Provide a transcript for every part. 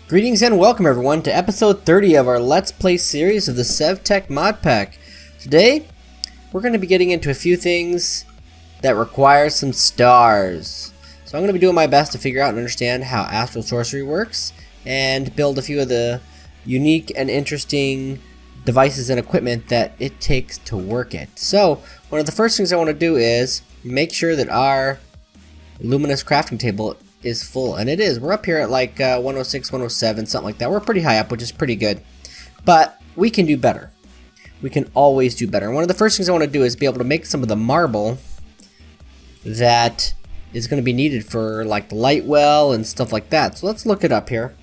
Greetings and welcome everyone to episode 30 of our Let's Play series of the SevTech mod pack. Today, we're going to be getting into a few things that require some stars. So I'm going to be doing my best to figure out and understand how Astral Sorcery works and build a few of the unique and interesting devices and equipment that it takes to work it. So one of the first things I want to do is make sure that our luminous crafting table is full, and it is. We're up here at like 106, 107, something like that. We're pretty high up, which is pretty good, but we can do better. We can always do better. And one of the first things I want to do is be able to make some of the marble that is going to be needed for like the light well and stuff like that. So let's look it up here.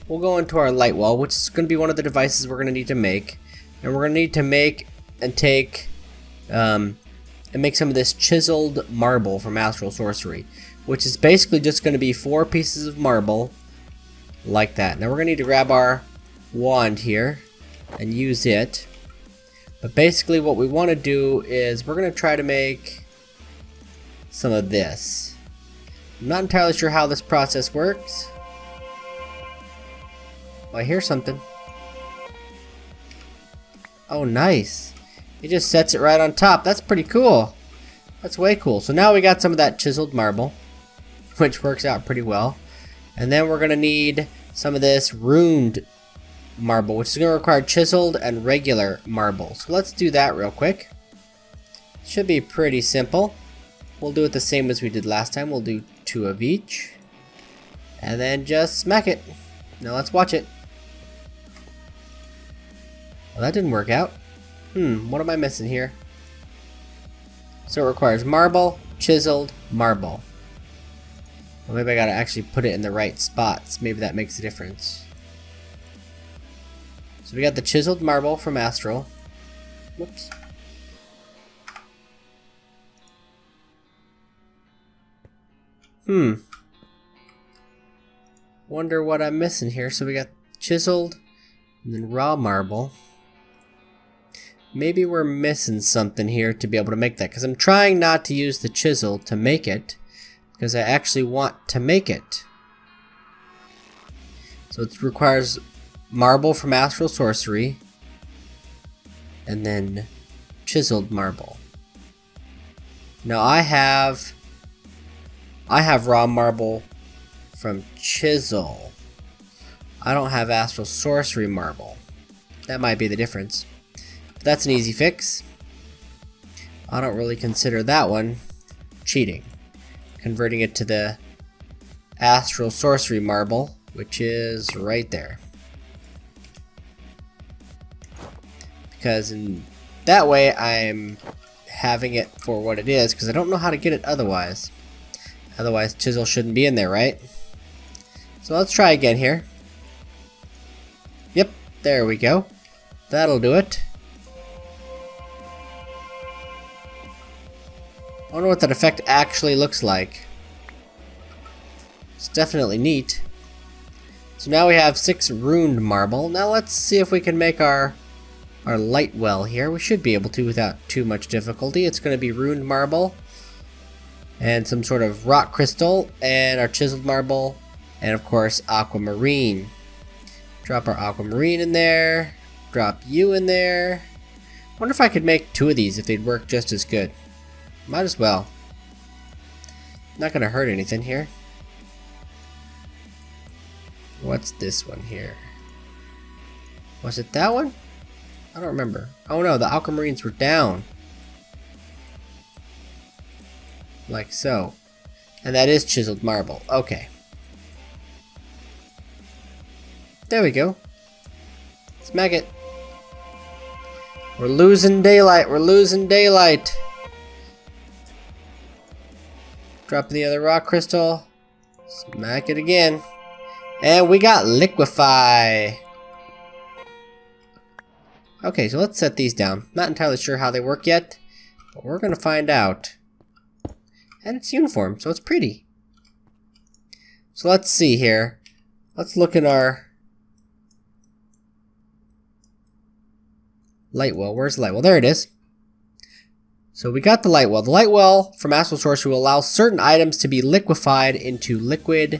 We'll go into our light well, which is going to be one of the devices we're going to need to make, and we're going to need to make and take and make some of this chiseled marble from Astral Sorcery, which is basically just going to be 4 pieces of marble like that. Now we're going to need to grab our wand here and use it, but basically what we want to do is we're going to try to make some of this. I'm not entirely sure how this process works. Oh, I hear something. Oh, nice. It just sets it right on top. That's pretty cool. That's way cool. So now we got some of that chiseled marble, which works out pretty well. And then we're going to need some of this runed marble, which is going to require chiseled and regular marble. So let's do that real quick. Should be pretty simple. We'll do it the same as we did last time. We'll do 2 of each. And then just smack it. Now let's watch it. Well, that didn't work out. What am I missing here? So it requires marble, chiseled, marble. Well, maybe I gotta actually put it in the right spots. Maybe that makes a difference. So we got the chiseled marble from Astral. Whoops. Wonder what I'm missing here. So we got chiseled and then raw marble. Maybe we're missing something here to be able to make that, because I'm trying not to use the chisel to make it, because I actually want to make it. So it requires marble from Astral Sorcery and then chiseled marble. Now I have raw marble from chisel. I don't have Astral Sorcery marble. That might be the difference. That's an easy fix. I don't really consider that one cheating. Converting it to the Astral Sorcery marble, which is right there. Because in that way I'm having it for what it is, because I don't know how to get it otherwise. Otherwise chisel shouldn't be in there, right? So let's try again here. Yep, there we go. That'll do it. I wonder what that effect actually looks like. It's definitely neat. So now we have 6 runed marble. Now let's see if we can make our light well here. We should be able to without too much difficulty. It's going to be runed marble and some sort of rock crystal and our chiseled marble and of course aquamarine. Drop our aquamarine in there. Drop you in there. I wonder if I could make 2 of these if they'd work just as good. Might as well. Not gonna hurt anything here. What's this one here? Was it that one? I don't remember. Oh no, the aquamarines were down. Like so. And that is chiseled marble. Okay. There we go. Smack it. We're losing daylight. We're losing daylight. Drop the other rock crystal. Smack it again. And we got liquefy. Okay, so let's set these down. Not entirely sure how they work yet, but we're going to find out. And it's uniform, so it's pretty. So let's see here. Let's look at our light well. Where's the light well? There it is. So we got the light well. The light well from Astral Sorcery will allow certain items to be liquefied into liquid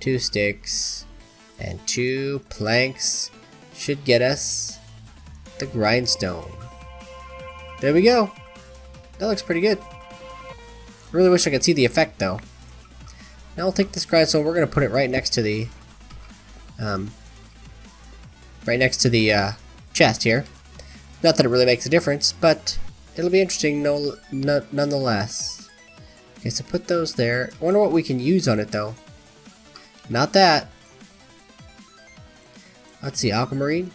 2 sticks, and 2 planks should get us the grindstone. There we go. That looks pretty good. I really wish I could see the effect though. Now we'll take this grindstone, we're going to put it right next to the chest here. Not that it really makes a difference, but it'll be interesting nonetheless. Okay, so put those there. I wonder what we can use on it though. Not that. Let's see, aquamarine.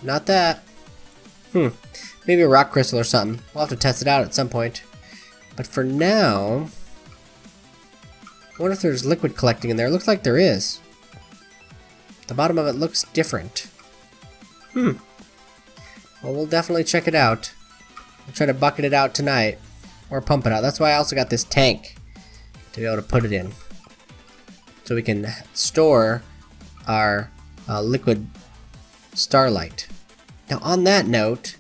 Not that. Maybe a rock crystal or something. We'll have to test it out at some point. But for now, I wonder if there's liquid collecting in there. It looks like there is. The bottom of it looks different. Well, we'll definitely check it out. We'll try to bucket it out tonight. Or pump it out. That's why I also got this tank to be able to put it in. So we can store our liquid starlight. Now on that note,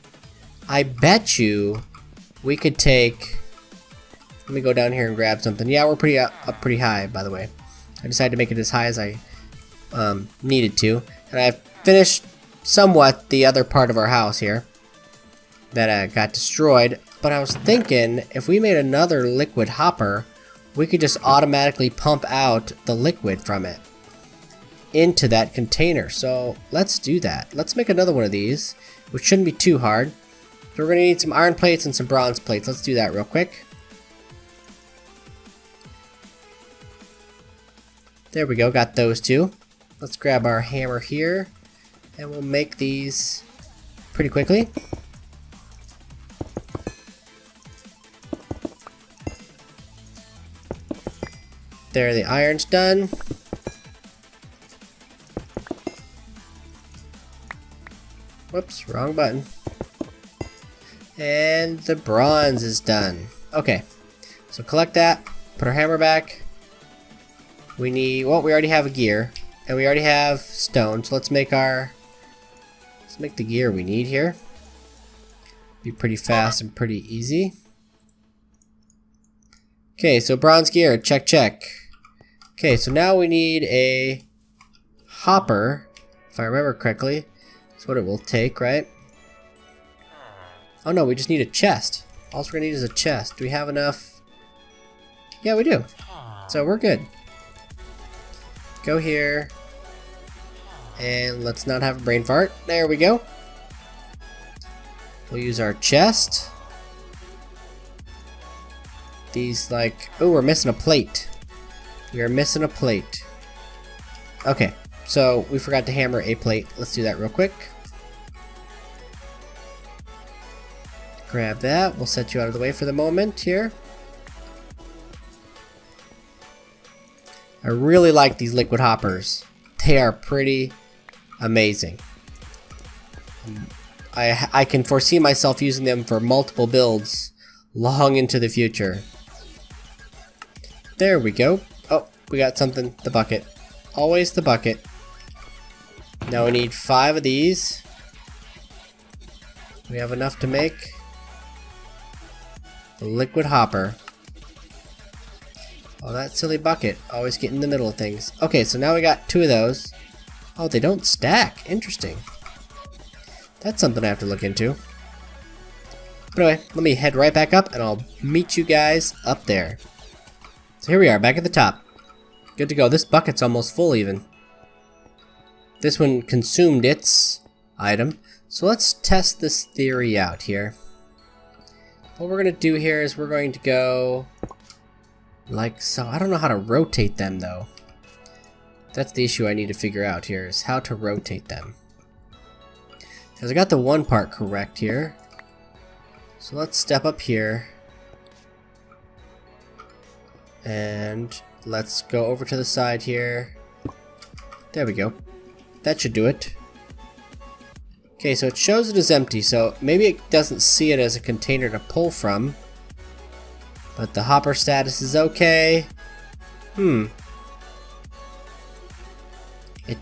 I bet you we could take... Let me go down here and grab something. Yeah, we're pretty up pretty high, by the way. I decided to make it as high as I needed to. And I've finished somewhat the other part of our house here that got destroyed. But I was thinking, if we made another liquid hopper, we could just automatically pump out the liquid from it into that container. So let's do that. Let's make another one of these, which shouldn't be too hard. So we're going to need some iron plates and some bronze plates. Let's do that real quick. There we go, got those two. Let's grab our hammer here, and we'll make these pretty quickly. There, the iron's done. Whoops, wrong button. And the bronze is done. Okay, so collect that, put our hammer back. We need, well, we already have a gear, and we already have stone, so let's make the gear we need here. Be pretty fast and pretty easy. Okay, so bronze gear, check, check. Okay, so now we need a hopper, if I remember correctly. That's what it will take, right? Oh no, we just need a chest. All we're gonna need is a chest. Do we have enough? Yeah, we do. So we're good. Go here. And let's not have a brain fart. There we go. We'll use our chest. These like, oh, we're missing a plate. We are missing a plate. Okay, so we forgot to hammer a plate. Let's do that real quick. Grab that. We'll set you out of the way for the moment here. I really like these liquid hoppers. They are pretty amazing. I can foresee myself using them for multiple builds long into the future. There we go. Oh, we got something. The bucket. Always the bucket. Now we need 5 of these. We have enough to make the liquid hopper. Oh, that silly bucket. Always get in the middle of things. Okay, so now we got 2 of those. Oh, they don't stack. Interesting. That's something I have to look into. But anyway, let me head right back up and I'll meet you guys up there. So here we are, back at the top. Good to go. This bucket's almost full even. This one consumed its item. So let's test this theory out here. What we're going to do here is we're going to go like so. I don't know how to rotate them though. That's the issue I need to figure out here, is how to rotate them. Because I got the one part correct here. So let's step up here. And let's go over to the side here. There we go. That should do it. Okay, so it shows it is empty, so maybe it doesn't see it as a container to pull from. But the hopper status is okay. It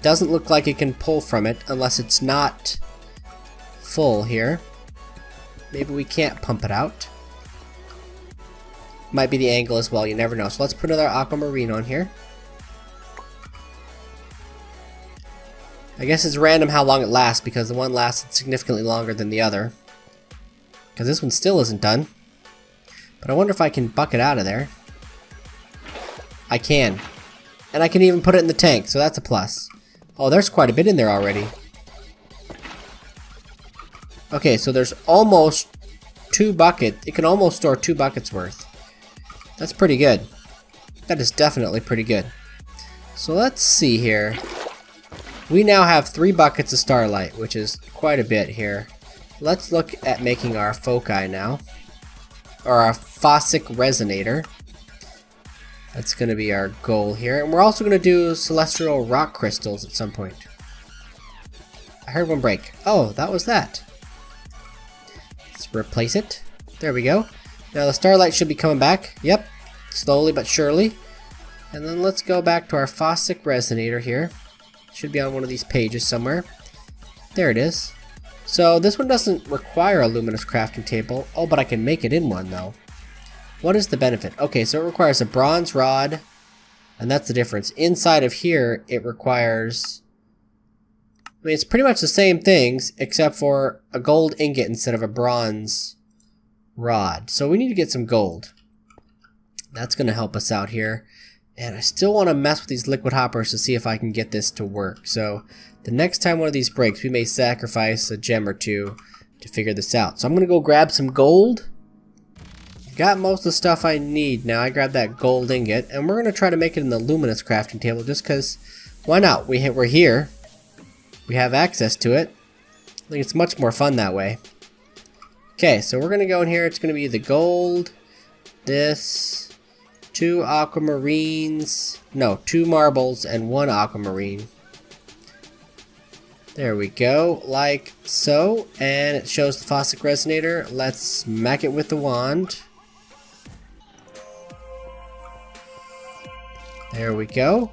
doesn't look like it can pull from it unless it's not full here. Maybe we can't pump it out. Might be the angle as well, you never know. So let's put another aquamarine on here. I guess it's random how long it lasts because the one lasted significantly longer than the other. Because this one still isn't done. But I wonder if I can buck it out of there. I can. And I can even put it in the tank, so that's a plus. Oh, there's quite a bit in there already. Okay, so there's almost 2 buckets. It can almost store 2 buckets worth. That's pretty good. That is definitely pretty good. So let's see here. We now have 3 buckets of starlight, which is quite a bit here. Let's look at making our foci now. Or our Fossic Resonator. That's going to be our goal here. And we're also going to do celestial rock crystals at some point. I heard one break. Oh, that was that. Let's replace it. There we go. Now the starlight should be coming back. Yep. Slowly but surely. And then let's go back to our Fossic Resonator here. Should be on one of these pages somewhere. There it is. So this one doesn't require a luminous crafting table. Oh, but I can make it in one though. What is the benefit? Okay, so it requires a bronze rod. And that's the difference. Inside of here, it requires... I mean, it's pretty much the same things, except for a gold ingot instead of a bronze rod. So we need to get some gold. That's going to help us out here. And I still want to mess with these liquid hoppers to see if I can get this to work. So the next time one of these breaks, we may sacrifice a gem or two to figure this out. So I'm going to go grab some gold. Got most of the stuff I need now. I grabbed that gold ingot. And we're going to try to make it in the luminous crafting table just because, why not? We're here. We have access to it. I think it's much more fun that way. Okay, so we're going to go in here. It's going to be the gold, this... 2 aquamarines, no, 2 marbles and 1 aquamarine. There we go, like so. And it shows the Fossic Resonator. Let's smack it with the wand. There we go.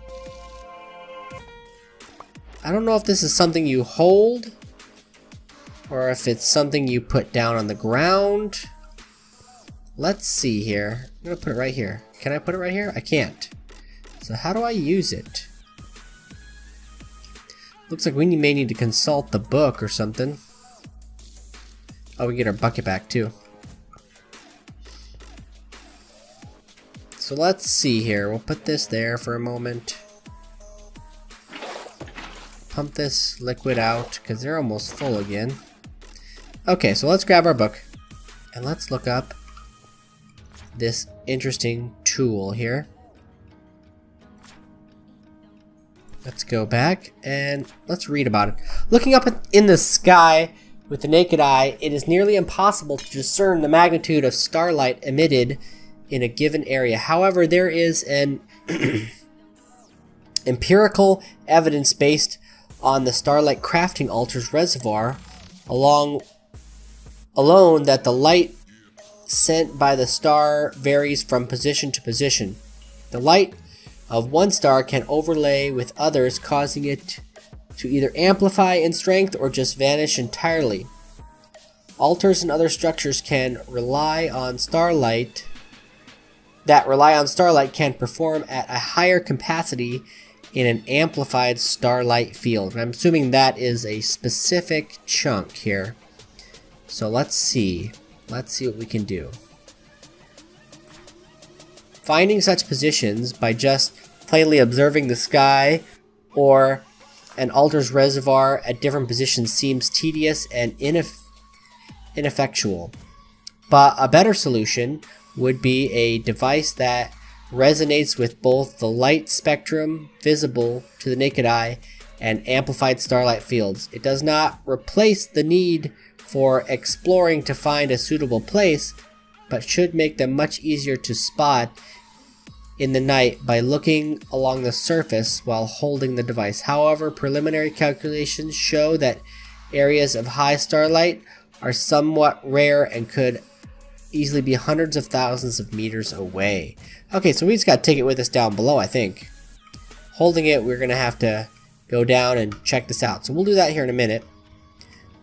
I don't know if this is something you hold or if it's something you put down on the ground. Let's see here. I'm going to put it right here. Can I put it right here? I can't. So how do I use it? Looks like we may need to consult the book or something. Oh, we get our bucket back too. So let's see here. We'll put this there for a moment. Pump this liquid out because they're almost full again. Okay, so let's grab our book and let's look up this interesting tool here. Let's go back and let's read about it. Looking up in the sky with the naked eye, it is nearly impossible to discern the magnitude of starlight emitted in a given area. However, there is an empirical evidence based on the starlight crafting altar's reservoir alone that the light sent by the star varies from position to position. The light of one star can overlay with others, causing it to either amplify in strength or just vanish entirely. Altars and other structures can rely on starlight can perform at a higher capacity in an amplified starlight field. And I'm assuming that is a specific chunk here. So let's see. Let's see what we can do. Finding such positions by just plainly observing the sky or an altar's reservoir at different positions seems tedious and ineffectual. But a better solution would be a device that resonates with both the light spectrum visible to the naked eye and amplified starlight fields. It does not replace the need for exploring to find a suitable place, but should make them much easier to spot in the night by looking along the surface while holding the device. However, preliminary calculations show that areas of high starlight are somewhat rare and could easily be hundreds of thousands of meters away. Okay, so we just got to take it with us down below, I think. Holding it, we're going to have to go down and check this out. So we'll do that here in a minute.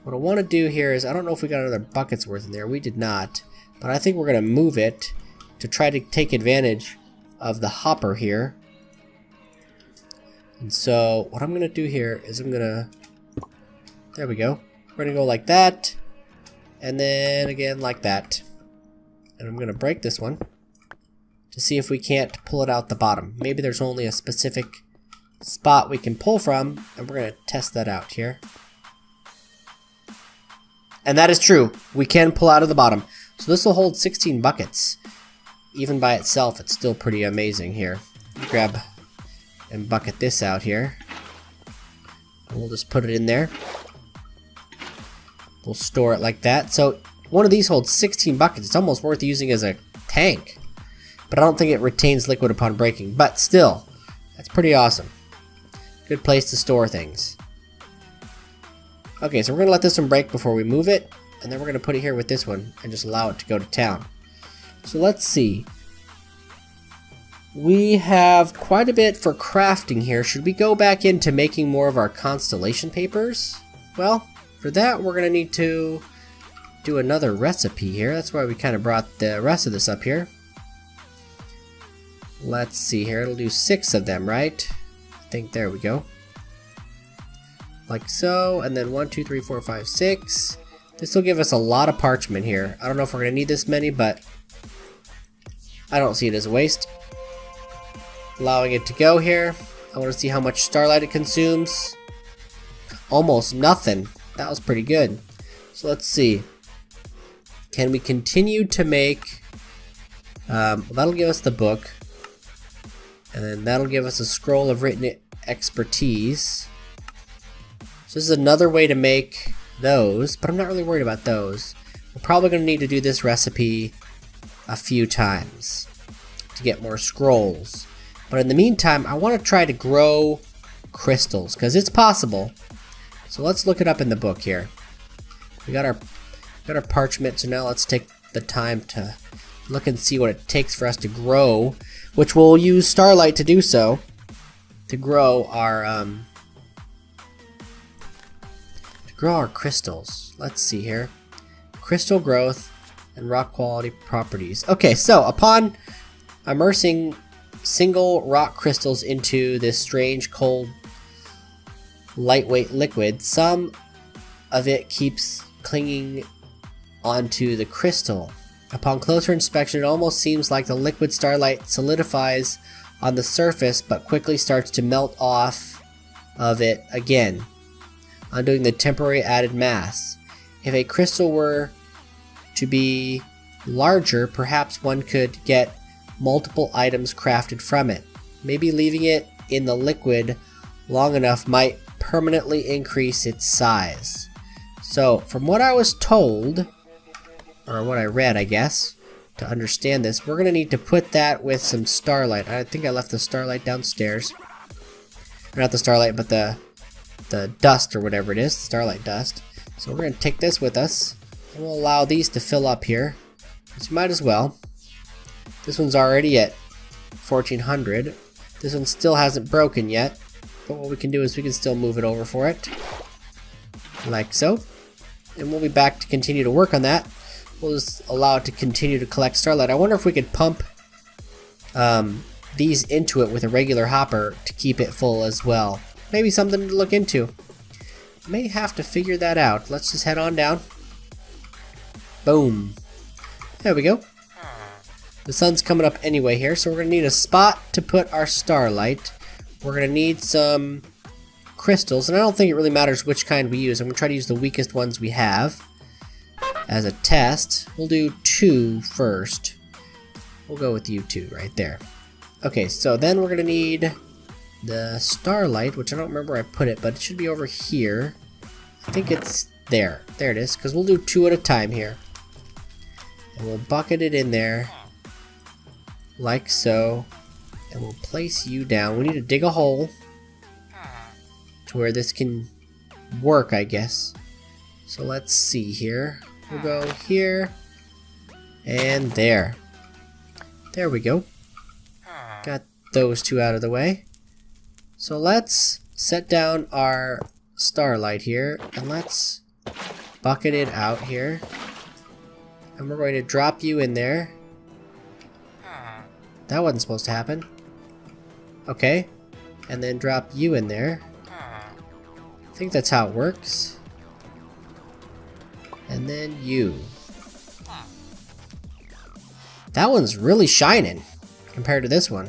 What I want to do here is, I don't know if we got another bucket's worth in there. We did not. But I think we're going to move it to try to take advantage of the hopper here. And so what I'm going to do here is I'm going to There we go. We're gonna go like that. And then again like that. And I'm gonna break this one to see if we can't pull it out the bottom. Maybe there's only a specific spot we can pull from, and we're gonna test that out here. And that is true. We can pull out of the bottom. So this will hold 16 buckets. Even by itself, it's still pretty amazing here. Grab and bucket this out here. And we'll just put it in there. We'll store it like that. So one of these holds 16 buckets. It's almost worth using as a tank. But I don't think it retains liquid upon breaking. But still, that's pretty awesome. Good place to store things. Okay, so we're going to let this one break before we move it. And then we're going to put it here with this one and just allow it to go to town. So let's see. We have quite a bit for crafting here. Should we go back into making more of our constellation papers? Well, for that we're going to need to do another recipe here. That's why we kind of brought the rest of this up here. Let's see here. It'll do 6 of them, right? I think there we go. Like so. And then 1, 2, 3, 4, 5, 6. This will give us a lot of parchment here. I don't know if we're going to need this many, but I don't see it as a waste. Allowing it to go here. I want to see how much starlight it consumes. Almost nothing. That was pretty good. So let's see. Can we continue to make... that'll give us the book. And then that'll give us a scroll of written expertise. So this is another way to make those, but I'm not really worried about those. We're probably going to need to do this recipe a few times to get more scrolls. But in the meantime, I want to try to grow crystals, because it's possible. So let's look it up in the book here. We got our parchment, so now let's take the time to look and see what it takes for us to grow, which we'll use starlight to do so, to grow our crystals. Let's see here. Crystal growth and rock quality properties. Okay, so upon immersing single rock crystals into this strange, cold, lightweight liquid, some of it keeps clinging onto the crystal. Upon closer inspection, it almost seems like the liquid starlight solidifies on the surface, but quickly starts to melt off of it again, undoing the temporary added mass. If a crystal were to be larger, perhaps one could get multiple items crafted from it. Maybe leaving it in the liquid long enough might permanently increase its size. So, from what I was told, or what I read, I guess, to understand this, we're going to need to put that with some starlight. I think I left the starlight downstairs. Or not the starlight, but the dust or whatever it is, the starlight dust. So we're going to take this with us, and we'll allow these to fill up here. So you might as well. This one's already at 1400. This one still hasn't broken yet, but what we can do is we can still move it over for it. Like so. And we'll be back to continue to work on that. We'll just allow it to continue to collect starlight. I wonder if we could pump these into it with a regular hopper to keep it full as well. Maybe something to look into. May have to figure that out. Let's just head on down. Boom. There we go. The sun's coming up anyway here, so we're going to need a spot to put our starlight. We're going to need some crystals, and I don't think it really matters which kind we use. I'm going to try to use the weakest ones we have as a test. We'll do 2 first. We'll go with you 2 right there. Okay, so then we're going to need the starlight, which I don't remember where I put it, but it should be over here. I think it's there. There it is, because we'll do 2 at a time here. And we'll bucket it in there, like so. And we'll place you down. We need to dig a hole to where this can work, I guess. So let's see here. We'll go here and there. There we go. Got those 2 out of the way. So let's set down our starlight here, and let's bucket it out here. And we're going to drop you in there. That wasn't supposed to happen. Okay. And then drop you in there. I think that's how it works. And then you. That one's really shining compared to this one.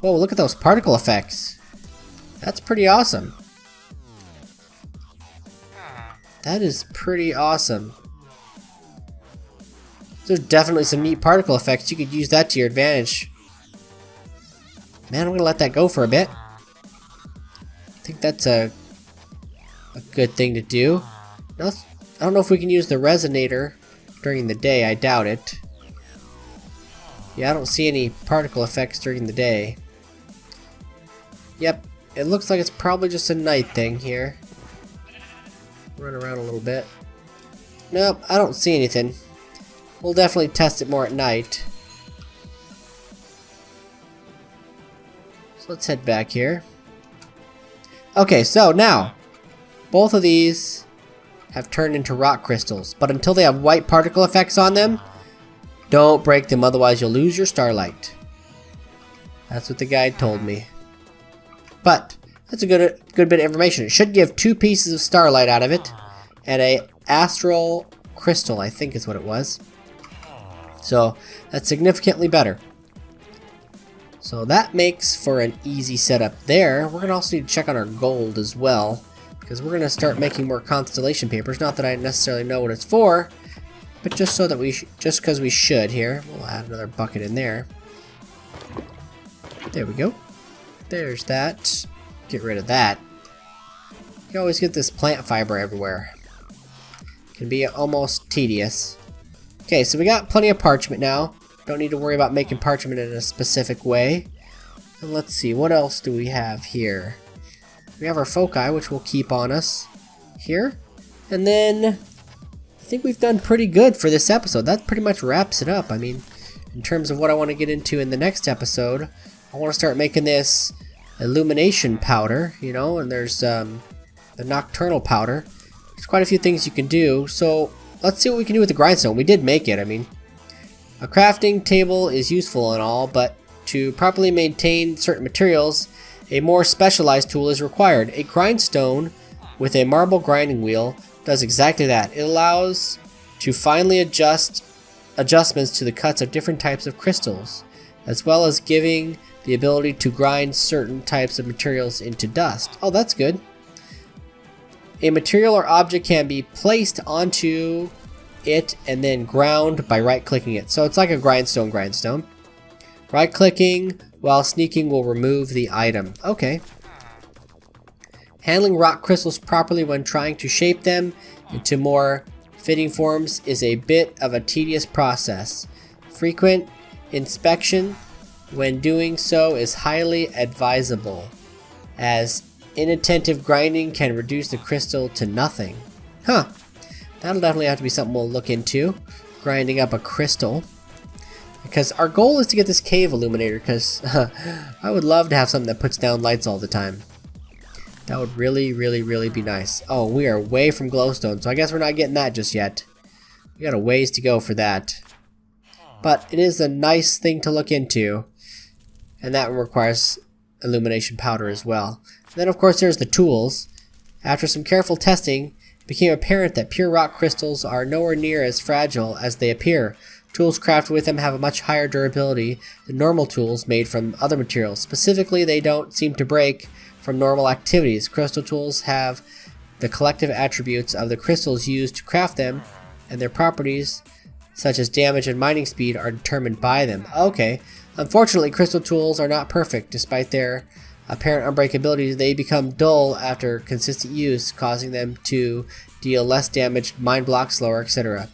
Whoa, look at those particle effects. That's pretty awesome. That is pretty awesome. There's definitely some neat particle effects. You could use that to your advantage. Man, I'm gonna let that go for a bit. I think that's a good thing to do. I don't know if we can use the resonator during the day. I doubt it. Yeah, I don't see any particle effects during the day. Yep, it looks like it's probably just a night thing here. Run around a little bit. Nope, I don't see anything. We'll definitely test it more at night. So let's head back here. Okay, so now both of these have turned into rock crystals, but until they have white particle effects on them, don't break them, otherwise you'll lose your starlight. That's what the guide told me. But that's a good bit of information. It should give 2 pieces of starlight out of it, and a astral crystal, I think is what it was. So that's significantly better. So that makes for an easy setup there. We're gonna also need to check on our gold as well, because we're gonna start making more constellation papers. Not that I necessarily know what it's for, but just so that just because we should here. We'll add another bucket in there. There we go. There's that. Get rid of that. You always get this plant fiber everywhere. Can be almost tedious. Okay, so we got plenty of parchment now. Don't need to worry about making parchment in a specific way. And let's see, what else do we have here? We have our foci, which we'll keep on us here. And then I think we've done pretty good for this episode. That pretty much wraps it up. I mean, in terms of what I want to get into in the next episode, I want to start making this illumination powder, you know, and there's the nocturnal powder. There's quite a few things you can do. So let's see what we can do with the grindstone. We did make it. I mean, a crafting table is useful and all, but to properly maintain certain materials, a more specialized tool is required. A grindstone with a marble grinding wheel does exactly that. It allows to finely adjustments to the cuts of different types of crystals, as well as giving the ability to grind certain types of materials into dust. Oh, that's good. A material or object can be placed onto it and then ground by right-clicking it. So it's like a grindstone. Right-clicking while sneaking will remove the item. Okay. Handling rock crystals properly when trying to shape them into more fitting forms is a bit of a tedious process. Frequent inspection when doing so is highly advisable, as inattentive grinding can reduce the crystal to nothing. Huh. That'll definitely have to be something we'll look into, grinding up a crystal. Because our goal is to get this cave illuminator, because I would love to have something that puts down lights all the time. That would really, really, really be nice. Oh, we are way from glowstone, so I guess we're not getting that just yet. We got a ways to go for that. But it is a nice thing to look into, and that requires illumination powder as well. And then of course there's the tools. After some careful testing, it became apparent that pure rock crystals are nowhere near as fragile as they appear. Tools crafted with them have a much higher durability than normal tools made from other materials. Specifically, they don't seem to break from normal activities. Crystal tools have the collective attributes of the crystals used to craft them, and their properties, such as damage and mining speed, are determined by them. Okay. Unfortunately, crystal tools are not perfect. Despite their apparent unbreakability, they become dull after consistent use, causing them to deal less damage, mine blocks slower, etc.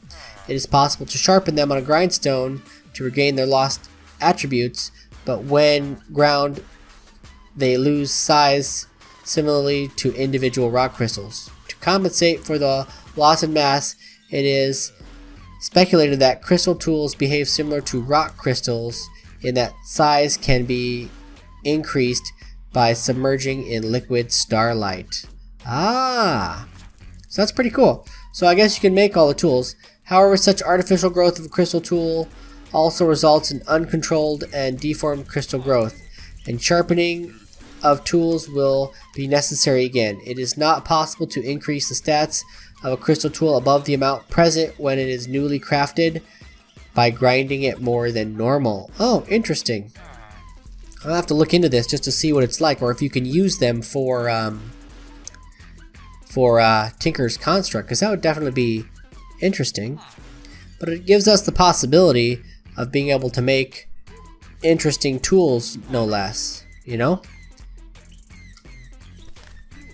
It is possible to sharpen them on a grindstone to regain their lost attributes, but when ground, they lose size similarly to individual rock crystals. To compensate for the loss in mass, it is speculated that crystal tools behave similar to rock crystals in that size can be increased by submerging in liquid starlight. Ah, so that's pretty cool. So I guess you can make all the tools. However, such artificial growth of a crystal tool also results in uncontrolled and deformed crystal growth, and sharpening of tools will be necessary again. It is not possible to increase the stats of a crystal tool above the amount present when it is newly crafted by grinding it more than normal. Oh, interesting. I'll have to look into this just to see what it's like, or if you can use them for Tinker's Construct, because that would definitely be interesting. But it gives us the possibility of being able to make interesting tools, no less, you know?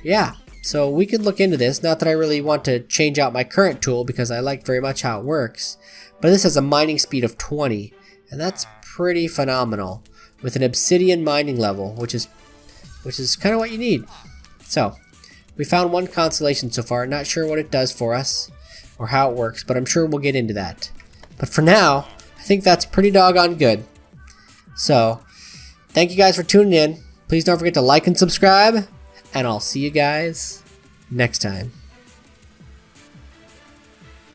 Yeah, so we could look into this. Not that I really want to change out my current tool because I like very much how it works, but this has a mining speed of 20, and that's pretty phenomenal, with an obsidian mining level, which is kind of what you need. So we found one constellation so far. Not sure what it does for us or how it works, but I'm sure we'll get into that. But for now, I think that's pretty doggone good. So thank you guys for tuning in. Please don't forget to like and subscribe, and I'll see you guys next time.